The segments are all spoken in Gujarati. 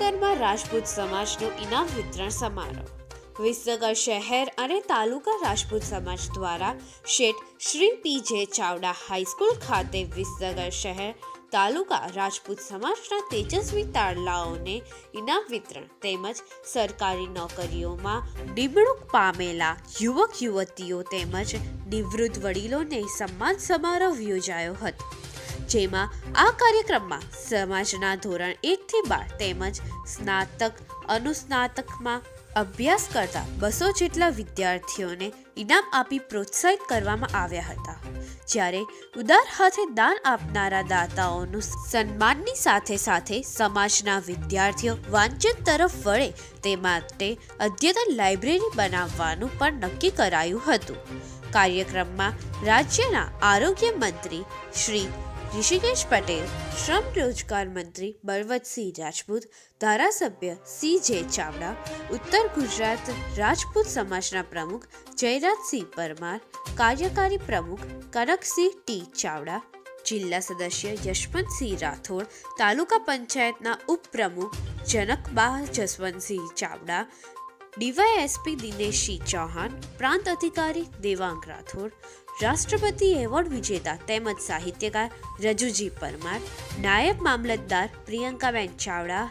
વિસનગરમાં રાજપૂત સમાજનો ઇનામ વિતરણ સમારોહ. વિસનગર શહેર અને તાલુકા રાજપૂત સમાજ દ્વારા શેઠ શ્રી પી.જે. ચાવડા હાઈસ્કૂલ ખાતે વિસનગર શહેર તાલુકા રાજપૂત સમાજના તેજસ્વી તારલાઓને ઇનામ વિતરણ તેમજ સરકારી નોકરીઓમાં નિમણૂક પામેલા યુવક યુવતીઓ તેમજ નિવૃત્ત વડીલોને સન્માન સમારોહ યોજાયો હતો. જેમાં આ કાર્યક્રમમાં સમાજના ધોરણ 1 થી 12 તેમજ સ્નાતક અનુસ્નાતકમાં અભ્યાસ કરતા 200 જેટલા વિદ્યાર્થીઓને ઇનામ આપી પ્રોત્સાહિત કરવામાં આવ્યા હતા. જ્યારે ઉદાર હાથે દાન આપનારા દાતાઓનું સન્માનની સાથે સાથે સમાજના વિદ્યાર્થીઓ વાંચન તરફ વળે તે માટે અદ્યતન લાઇબ્રેરી બનાવવાનું પણ નક્કી કરાયું હતું. કાર્યક્રમમાં રાજ્યના આરોગ્ય મંત્રી શ્રી ઋષિકેશ પટેલ, શ્રમ રોજગાર મંત્રી બળવંતસિંહ રાજપૂત, ધારાસભ્ય સી.જે. ચાવડા, ઉત્તર ગુજરાત રાજપૂત સમાજના પ્રમુખ જયરાજસિંહ પરમાર, કાર્યકારી પ્રમુખ કનકસિંહ ટી. ચાવડા, જિલ્લા સદસ્ય યશવંતસિંહ રાઠોડ, તાલુકા પંચાયતના ઉપપ્રમુખ જનકબા જસવંતસિંહ ચાવડા, ડીવાયએસપી દિનેશસિંહ ચૌહાણ, પ્રાંત અધિકારી દેવાંગ રાઠોડ, રાષ્ટ્રપતિ એવોર્ડ વિજેતા તેમજ સાહિત્યકાર રજુજી પરમાર, નાયબ મામલતદાર પ્રિયંકાબેન Chavda,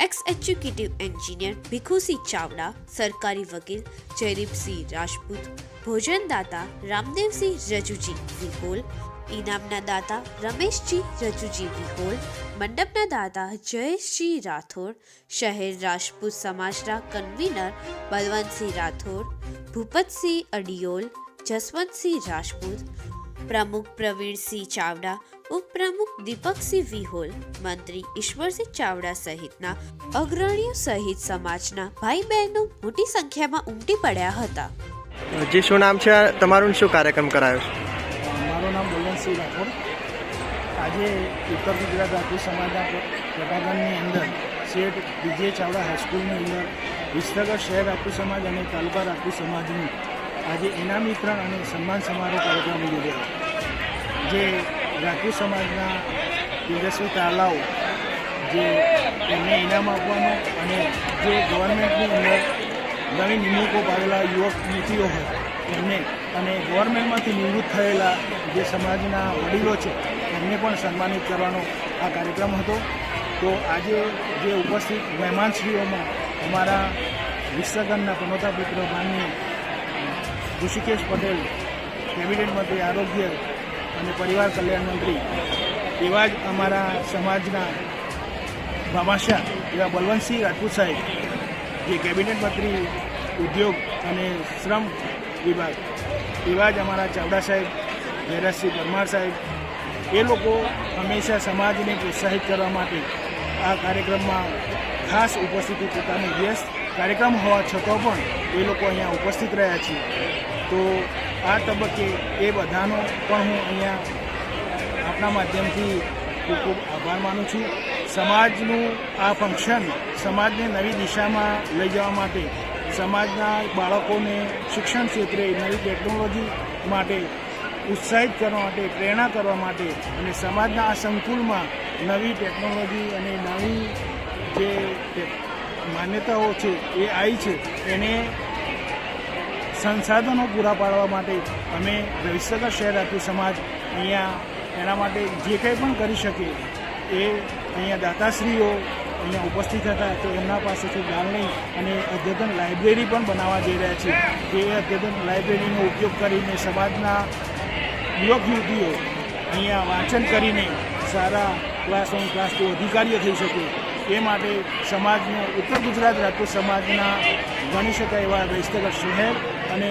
ex executive engineer Bhikhusinh Chavda, સરકારી વકીલ જયદીપસિંહ રાજપૂત, ભોજનદાતા રામદેવસિંહ રજુજી વિહોલ, ઇનામના દાતા રમેશજી રજુજી વિહોલ, મંડપના દાતા જયેશજી રાઠોડ, શહેર રાજપૂત સમાજના કન્વીનર બલવંતસિંહ રાઠોડ, ભૂપતસિંહ અડિયોલ, જસવંતસિંહ રાજપૂત, પ્રમુખ પ્રવીણસિંહ ચાવડા, ઉપપ્રમુખ દીપકસિંહ વિહોલ, મંત્રી ઈશ્વરસિંહ ચાવડા સહિતના અગ્રણીઓ સહિત સમાજના ભાઈ બહેનો મોટી સંખ્યામાં ઉમટી પડ્યા હતા. જી, શું નામ છે તમારું? શું કાર્યક્રમ કરાયો છે? મારું નામ બલવંતસિંહ રાઠોડ. આજે ઉત્તર ગુજરાત રાજપૂત સમાજના પ્રભાગણની અંદર શેઠ પી.જે. ચાવડા હાઈસ્કૂલની અંદર વિસનગર શહેર રાજપૂત સમાજ અને તાલુકા રાજપૂત સમાજનું આજે ઇનામ વિતરણ અને સન્માન સમારોહ કાર્યક્રમ યોજાયો. જે રાજપૂત સમાજના તેજસ્વી તારલાઓ જે એમને ઇનામ આપવાનો અને જે ગવર્મેન્ટની અંદર નવી નિમણૂકો પાડેલા યુવક યુવતીઓ હોય એમને અને ગવર્મેન્ટમાંથી નિવૃત્ત થયેલા જે સમાજના વડીલો છે એમને પણ સન્માનિત કરવાનો આ કાર્યક્રમ હતો. તો આજે જે ઉપસ્થિત મહેમાનશ્રીઓમાં અમારા વિસનગરના પનોતા પુત્ર માનનીય ઋષિકેશ પટેલ, કેબિનેટ મંત્રી આરોગ્ય અને પરિવાર કલ્યાણ મંત્રી, એવા જ અમારા સમાજના ભામાશા એવા બલવંતસિંહ રાજપૂત સાહેબ, જે કેબિનેટ મંત્રી ઉદ્યોગ અને શ્રમ વિભાગ, એવા જ અમારા ચાવડા સાહેબ, જયરાજસિંહ પરમાર સાહેબ, એ લોકો હંમેશા સમાજને પ્રોત્સાહિત કરવા માટે આ કાર્યક્રમમાં ખાસ ઉપસ્થિતિ પોતાની વ્યસ્ત કાર્યક્રમ હોવા છતાં પણ એ લોકો અહીંયા ઉપસ્થિત રહ્યા છે. તો આ તબક્કે એ બધાનો પણ હું અહીંયા આપના માધ્યમથી ખૂબ ખૂબ આભાર માનું છું. સમાજનું આ ફંક્શન સમાજને નવી દિશામાં લઈ જવા માટે, સમાજના બાળકોને શિક્ષણ ક્ષેત્રે નવી ટેકનોલોજી માટે ઉત્સાહિત કરવા માટે, પ્રેરણા કરવા માટે અને સમાજના આ સંકુલમાં નવી ટેકનોલોજી અને નવી જે માન્યતાઓ છે એ આવી છે એને સંસાધનો પૂરા પાડવા માટે અમે વિસનગર શહેર રાજપૂત સમાજ અહીંયા એના માટે જે કંઈ પણ કરી શકે એ અહીંયા દાતાશ્રીઓ અહીંયા ઉપસ્થિત હતા. તો એમના પાસેથી દાન લઈ અને અદ્યતન લાઇબ્રેરી પણ બનાવવા જઈ રહ્યા છે. જે અદ્યતન લાઇબ્રેરીનો ઉપયોગ કરીને સમાજના યુવક યુવતીઓ અહીંયા વાંચન કરીને સારા ક્લાસ 1 ક્લાસ 2 અધિકારીઓ થઈ શકે એ માટે સમાજનો ઉત્તર ગુજરાત રાજપૂત સમાજના ગણી શકાય એવા વિસનગર શહેર અને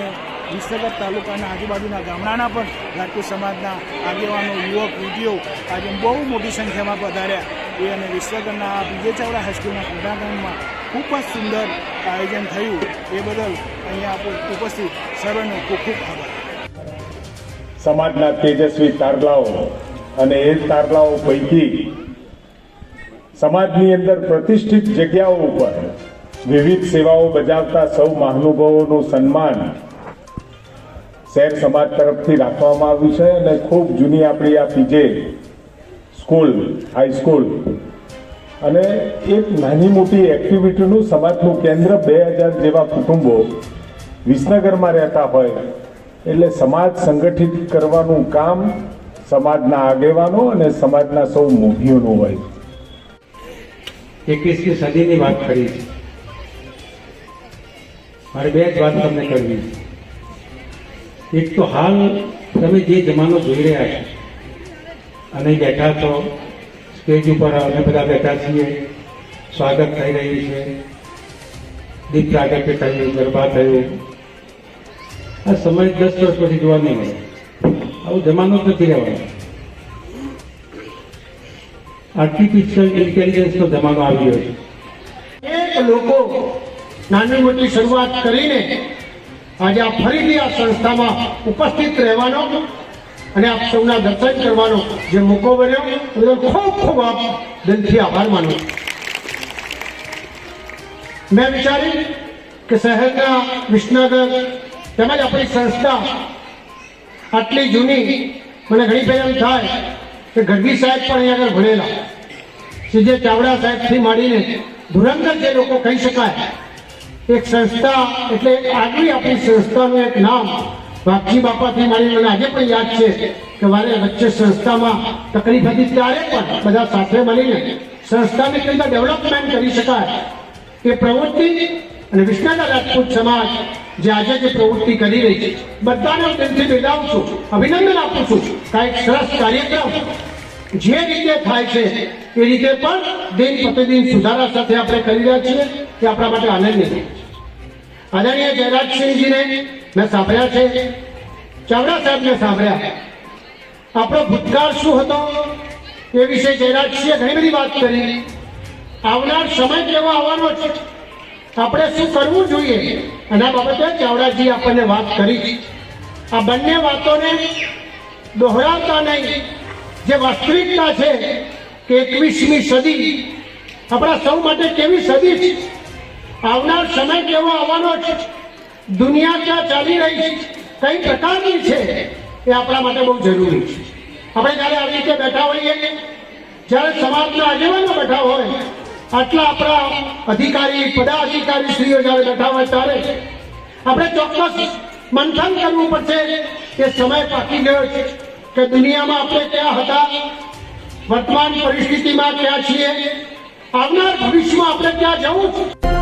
વિસનગર તાલુકાના આજુબાજુના ગામડાના પણ રાજપૂત સમાજના આગેવાનો, યુવક યુવતીઓ આજે બહુ મોટી સંખ્યામાં પધાર્યા એ અને વિસનગરના પી.જે. ચાવડા હાઈસ્કૂલના ક્રીડાંગણમાં ખૂબ જ સુંદર આયોજન થયું એ બદલ અહીંયા ઉપસ્થિત સર્વેનો ખૂબ ખૂબ આભાર. સમાજના તેજસ્વી તારલાઓ અને એ તારલાઓ પૈકી સમાજની અંદર પ્રતિષ્ઠિત જગ્યાઓ ઉપર વિવિધ સેવાઓ બજાવતા સૌ મહાનુભાવોનું સન્માન શહેર સમાજ તરફથી રાખવામાં આવ્યું છે અને ખૂબ જૂની આપણી આ પી.જે. સ્કૂલ, હાઈસ્કૂલ અને એક નાની મોટી એક્ટિવિટીનું સમાજનું કેન્દ્ર 2000 જેવા કુટુંબો વિસનગરમાં રહેતા હોય એટલે સમાજ સંગઠિત કરવાનું કામ સમાજના આગેવાનો અને સમાજના સૌ મોભીઓનું હોય. 21મી સદીની વાત કરી છે. મારે બે જ વાત તમને કરવી છે. એક તો હાલ તમે જે જમાનો જોઈ રહ્યા છો અને બેઠા છો, સ્ટેજ ઉપર અમે બધા બેઠા છીએ, સ્વાગત થઈ રહ્યું છે, દીપ પ્રાગટ્ય થયું, ગરબા થયું. આ સમય 10 વર્ષ પછી જોવા નહીં મળે. આવો જમાનો જ નથી રહેવાનો. આર્ટિફિશિયલ ઇન્ટેલિજન્સનો જમાનો આવી ગયો છે. એક લોકો નાની મોટી શરૂઆત કરીને આજે આ ફરીથી આ સંસ્થામાં ઉપસ્થિત રહેવાનો અને આપ સૌના દર્શન કરવાનો જે મોકો બન્યો એનો ખૂબ ખૂબ આપ દિલથી આભાર માનું. મેં વિચાર્યું કે શહેરના વિસનગર તેમજ આપણી સંસ્થા આટલી જૂની, મને ઘણી ફેર એમ થાય કે ગઢવી સાહેબ પણ અહીંયા આગળ ભણેલા, સીજે ચાવડા સાહેબથી માંડીને ધુરંધર જે લોકો કહી શકાય. એક સંસ્થા એટલે આગવી આપણી સંસ્થાનું એક નામ વાઘજી બાપાથી માંડીને મને આજે પણ યાદ છે કે મારે વચ્ચે સંસ્થામાં તકલીફ હતી ત્યારે પણ બધા સાથે મળીને સંસ્થાને કઈ રીતે ડેવલપમેન્ટ કરી શકાય એ પ્રવૃત્તિ અને વિસનગર રાજપૂત સમાજ જે આજે જે પ્રવૃત્તિ કરી રહી છે બધાને હું દિલથી બિરદાવું છું, અભિનંદન આપું છું. કાંઈક સરસ કાર્યક્રમ જે રીતે થાય છે એ રીતે પણ દિન પ્રતિદિન સુધારા સાથે આપણે કરી રહ્યા છીએ એ આપણા માટે આનંદની છે. આદરણીય જયરાજસિંહજીને મેં સાંભળ્યા છે, ચાવડા સાહેબને સાંભળ્યા. આપણો ભૂતકાળ શું હતો એ વિશે જયરાજસિંહે ઘણી બધી વાત કરી. આવનાર સમય કેવો આવવાનો છે, આપણે શું કરવું જોઈએ એના બાબતે ચાવડાજી આપણને વાત કરી. આ બંને વાતોને દોહરાવતા નહીં, જે વાસ્તવિકતા છે કે 21મી સદી આપણા સૌ માટે કેવી સદી છે, આવનાર સમય કેવો આવવાનો છે, દુનિયા ક્યાં ચાલી રહી છે, કઈ પ્રકારની છે, એ આપણા માટે બહુ જરૂરી છે. આપણે જ્યારે આવી રીતે બેઠા હોઈએ, જ્યારે સમાજના આગેવાનો બેઠા હોય, આટલા આપણા અધિકારી પદાધિકારી શ્રીઓ જ્યારે બેઠા હોય ત્યારે આપણે ચોક્કસ મંથન કરવું પડશે કે સમય પાકી ગયો છે કે દુનિયામાં આપણે ક્યાં હતા, વર્તમાન પરિસ્થિતિમાં ક્યાં છીએ, આવનાર ભવિષ્યમાં આપણે ક્યાં જવું છે.